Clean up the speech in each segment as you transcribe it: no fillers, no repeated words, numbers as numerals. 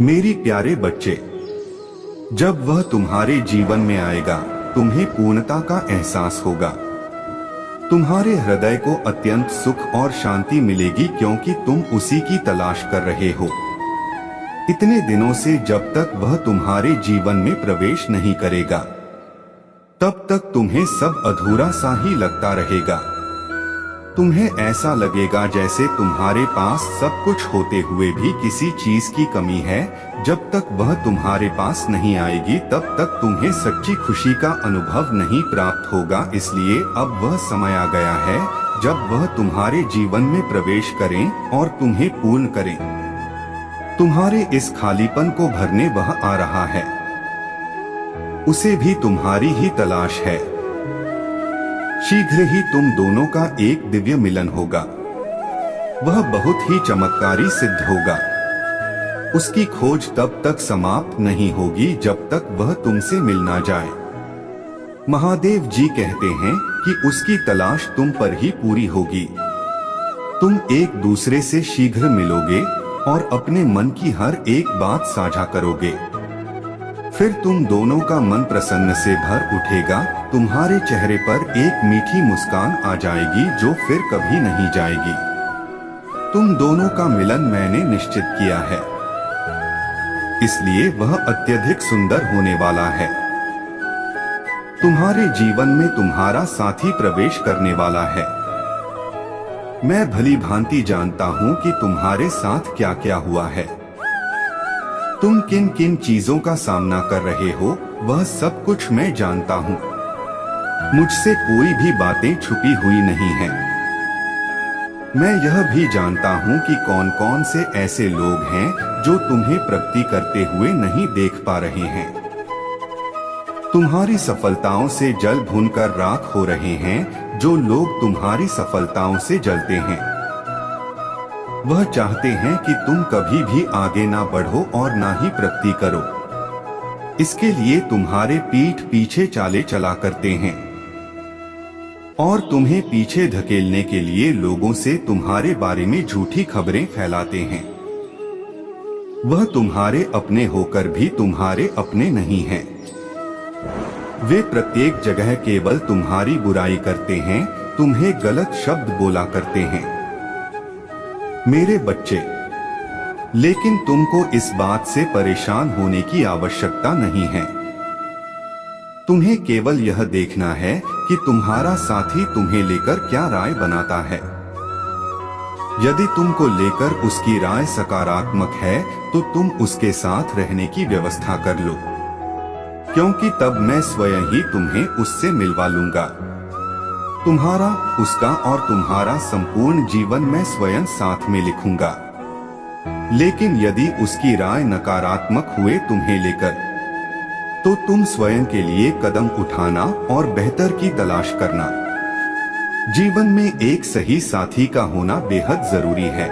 मेरी प्यारे बच्चे, जब वह तुम्हारे जीवन में आएगा तुम्हें पूर्णता का एहसास होगा। तुम्हारे हृदय को अत्यंत सुख और शांति मिलेगी क्योंकि तुम उसी की तलाश कर रहे हो। इतने दिनों से जब तक वह तुम्हारे जीवन में प्रवेश नहीं करेगा तब तक तुम्हें सब अधूरा सा ही लगता रहेगा। तुम्हें ऐसा लगेगा जैसे तुम्हारे पास सब कुछ होते हुए भी किसी चीज की कमी है। जब तक वह तुम्हारे पास नहीं आएगी तब तक तुम्हें सच्ची खुशी का अनुभव नहीं प्राप्त होगा। इसलिए अब वह समय आ गया है जब वह तुम्हारे जीवन में प्रवेश करें और तुम्हें पूर्ण करें। तुम्हारे इस खालीपन को भरने वह आ रहा है। उसे भी तुम्हारी ही तलाश है। शीघ्र ही तुम दोनों का एक दिव्य मिलन होगा। वह बहुत ही चमत्कारी सिद्ध होगा। उसकी खोज तब तक समाप्त नहीं होगी जब तक वह तुमसे मिल ना जाए। महादेव जी कहते हैं कि उसकी तलाश तुम पर ही पूरी होगी। तुम एक दूसरे से शीघ्र मिलोगे और अपने मन की हर एक बात साझा करोगे। फिर तुम दोनों का मन प्रसन्न से भर उठेगा। तुम्हारे चेहरे पर एक मीठी मुस्कान आ जाएगी जो फिर कभी नहीं जाएगी। तुम दोनों का मिलन मैंने निश्चित किया है, इसलिए वह अत्यधिक सुंदर होने वाला है। तुम्हारे जीवन में तुम्हारा साथी प्रवेश करने वाला है। मैं भली भांति जानता हूँ कि तुम्हारे साथ क्या क्या हुआ है। तुम किन किन चीजों का सामना कर रहे हो वह सब कुछ मैं जानता हूँ। मुझसे कोई भी बातें छुपी हुई नहीं है। मैं यह भी जानता हूँ कि कौन कौन से ऐसे लोग हैं जो तुम्हें प्रगति करते हुए नहीं देख पा रहे हैं। तुम्हारी सफलताओं से जल भूनकर राख हो रहे हैं। जो लोग तुम्हारी सफलताओं से जलते हैं वह चाहते हैं कि तुम कभी भी आगे ना बढ़ो और ना ही प्रगति करो। इसके लिए तुम्हारे पीठ पीछे चाले चला करते हैं और तुम्हें पीछे धकेलने के लिए लोगों से तुम्हारे बारे में झूठी खबरें फैलाते हैं। वह तुम्हारे अपने होकर भी तुम्हारे अपने नहीं हैं। वे प्रत्येक जगह केवल तुम्हारी बुराई करते हैं, तुम्हें गलत शब्द बोला करते हैं। मेरे बच्चे, लेकिन तुमको इस बात से परेशान होने की आवश्यकता नहीं है। तुम्हें केवल यह देखना है कि तुम्हारा साथी तुम्हें लेकर क्या राय बनाता है। यदि तुमको लेकर उसकी राय सकारात्मक है तो तुम उसके साथ रहने की व्यवस्था कर लो, क्योंकि तब मैं स्वयं ही तुम्हें उससे मिलवा लूंगा। तुम्हारा, उसका और तुम्हारा संपूर्ण जीवन मैं स्वयं साथ में लिखूंगा। लेकिन यदि उसकी राय नकारात्मक हुए तुम्हें लेकर, तो तुम स्वयं के लिए कदम उठाना और बेहतर की तलाश करना। जीवन में एक सही साथी का होना बेहद जरूरी है।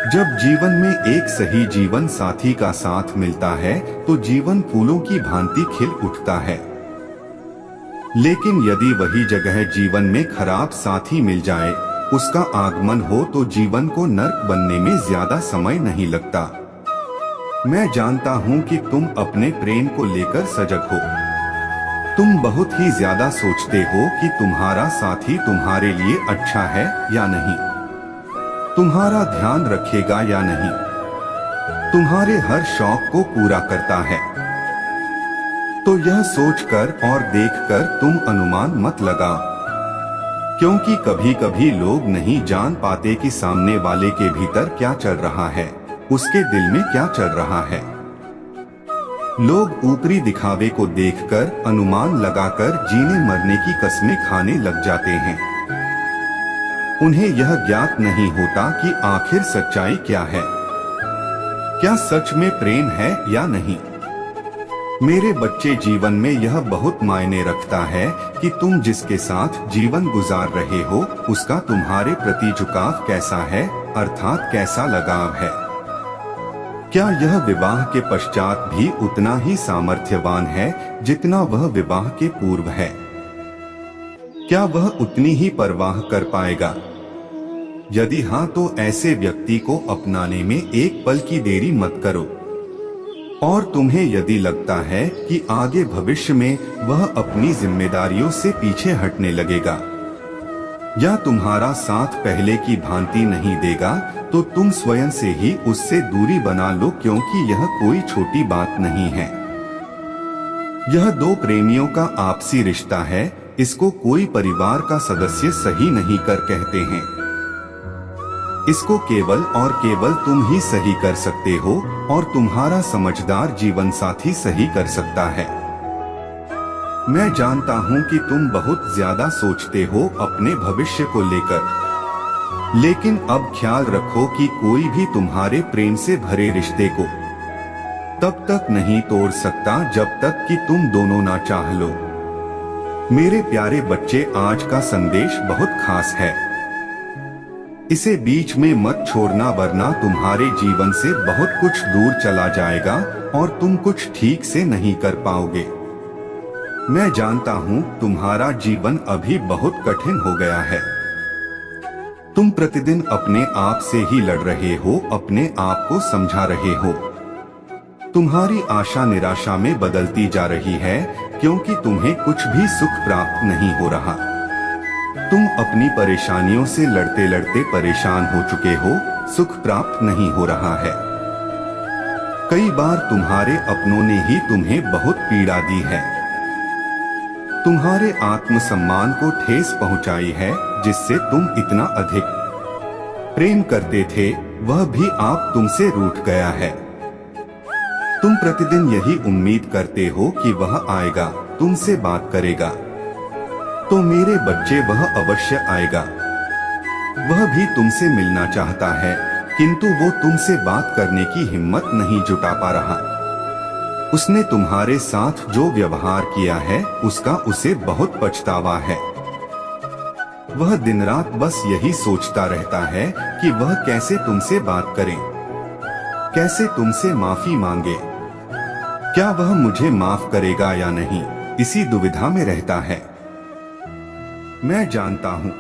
जब जीवन में एक सही जीवन साथी का साथ मिलता है तो जीवन फूलों की भांति खिल उठता है। लेकिन यदि वही जगह जीवन में खराब साथी मिल जाए, उसका आगमन हो, तो जीवन को नर्क बनने में ज्यादा समय नहीं लगता। मैं जानता हूँ कि तुम अपने प्रेम को लेकर सजग हो। तुम बहुत ही ज्यादा सोचते हो कि तुम्हारा साथी तुम्हारे लिए अच्छा है या नहीं, तुम्हारा ध्यान रखेगा या नहीं, तुम्हारे हर शौक को पूरा करता है। तो यह सोचकर और देखकर तुम अनुमान मत लगाओ, क्योंकि कभी कभी लोग नहीं जान पाते कि सामने वाले के भीतर क्या चल रहा है, उसके दिल में क्या चल रहा है। लोग ऊपरी दिखावे को देखकर अनुमान लगाकर जीने मरने की कस्में खाने लग जाते हैं। उन्हें यह ज्ञात नहीं होता कि आखिर सच्चाई क्या है, क्या सच में प्रेम है या नहीं। मेरे बच्चे, जीवन में यह बहुत मायने रखता है कि तुम जिसके साथ जीवन गुजार रहे हो उसका तुम्हारे प्रति झुकाव कैसा है, अर्थात कैसा लगाव है। क्या यह विवाह के पश्चात भी उतना ही सामर्थ्यवान है जितना वह विवाह के पूर्व है? क्या वह उतनी ही परवाह कर पाएगा? यदि हाँ तो ऐसे व्यक्ति को अपनाने में एक पल की देरी मत करो। और तुम्हें यदि लगता है कि आगे भविष्य में वह अपनी जिम्मेदारियों से पीछे हटने लगेगा या तुम्हारा साथ पहले की भांति नहीं देगा, तो तुम स्वयं से ही उससे दूरी बना लो, क्योंकि यह कोई छोटी बात नहीं है। यह दो प्रेमियों का आपसी रिश्ता है। इसको कोई परिवार का सदस्य सही नहीं कर कहते हैं। इसको केवल और केवल तुम ही सही कर सकते हो और तुम्हारा समझदार जीवन साथी सही कर सकता है। मैं जानता हूं कि तुम बहुत ज्यादा सोचते हो अपने भविष्य को लेकर, लेकिन अब ख्याल रखो कि कोई भी तुम्हारे प्रेम से भरे रिश्ते को तब तक नहीं तोड़ सकता जब तक कि तुम दोनों ना चाह लो। मेरे प्यारे बच्चे, आज का संदेश बहुत खास है। इसे बीच में मत छोड़ना, वरना तुम्हारे जीवन से बहुत कुछ दूर चला जाएगा और तुम कुछ ठीक से नहीं कर पाओगे। मैं जानता हूँ तुम्हारा जीवन अभी बहुत कठिन हो गया है। तुम प्रतिदिन अपने आप से ही लड़ रहे हो, अपने आप को समझा रहे हो। तुम्हारी आशा निराशा में बदलती जा रही है, क्योंकि तुम्हें कुछ भी सुख प्राप्त नहीं हो रहा। तुम अपनी परेशानियों से लड़ते लड़ते परेशान हो चुके हो, सुख प्राप्त नहीं हो रहा है। कई बार तुम्हारे अपनों ने ही तुम्हें बहुत पीड़ा दी है, तुम्हारे आत्मसम्मान को ठेस पहुंचाई है। जिससे तुम इतना अधिक प्रेम करते थे, वह भी आप तुमसे रूठ गया है। तुम प्रतिदिन यही उम्मीद करते हो कि वह आएगा, तुमसे बात करेगा। तो मेरे बच्चे, वह अवश्य आएगा। वह भी तुमसे मिलना चाहता है, किंतु वो तुमसे बात करने की हिम्मत नहीं जुटा पा रहा। उसने तुम्हारे साथ जो व्यवहार किया है, उसका उसे बहुत पछतावा है। वह दिन रात बस यही सोचता रहता है कि वह कैसे तुमसे बात करे, कैसे तुमसे माफी मांगे। क्या वह मुझे माफ करेगा या नहीं, इसी दुविधा में रहता है। मैं जानता हूं,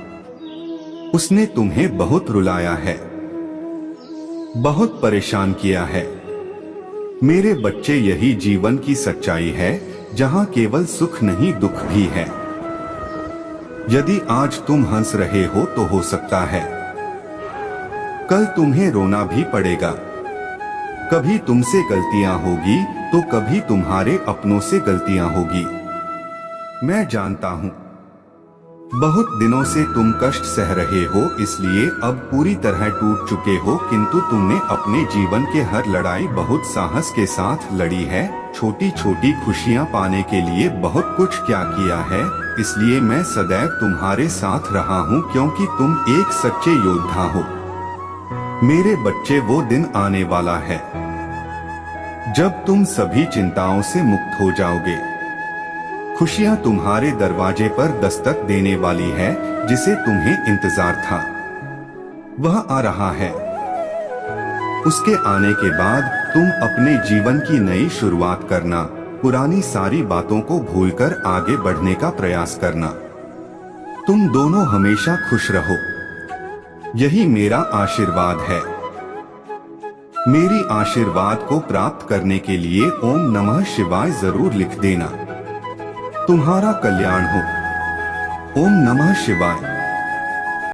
उसने तुम्हें बहुत रुलाया है, बहुत परेशान किया है। मेरे बच्चे, यही जीवन की सच्चाई है, जहां केवल सुख नहीं, दुख भी है। यदि आज तुम हंस रहे हो तो हो सकता है कल तुम्हें रोना भी पड़ेगा। कभी तुमसे गलतियां होगी तो कभी तुम्हारे अपनों से गलतियां होगी। मैं जानता हूं बहुत दिनों से तुम कष्ट सह रहे हो, इसलिए अब पूरी तरह टूट चुके हो, किंतु तुमने अपने जीवन के हर लड़ाई बहुत साहस के साथ लड़ी है। छोटी छोटी खुशियां पाने के लिए बहुत कुछ क्या किया है, इसलिए मैं सदैव तुम्हारे साथ रहा हूं, क्योंकि तुम एक सच्चे योद्धा हो। मेरे बच्चे, वो दिन आने वाला है जब तुम सभी चिंताओं से मुक्त हो जाओगे। खुशियां तुम्हारे दरवाजे पर दस्तक देने वाली है, जिसे तुम्हें इंतजार था, वह आ रहा है। उसके आने के बाद तुम अपने जीवन की नई शुरुआत करना, पुरानी सारी बातों को भूलकर आगे बढ़ने का प्रयास करना। तुम दोनों हमेशा खुश रहो, यही मेरा आशीर्वाद है। मेरी आशीर्वाद को प्राप्त करने के लिए ओम नमः शिवाय जरूर लिख देना। तुम्हारा कल्याण हो। ओम नमः शिवाय।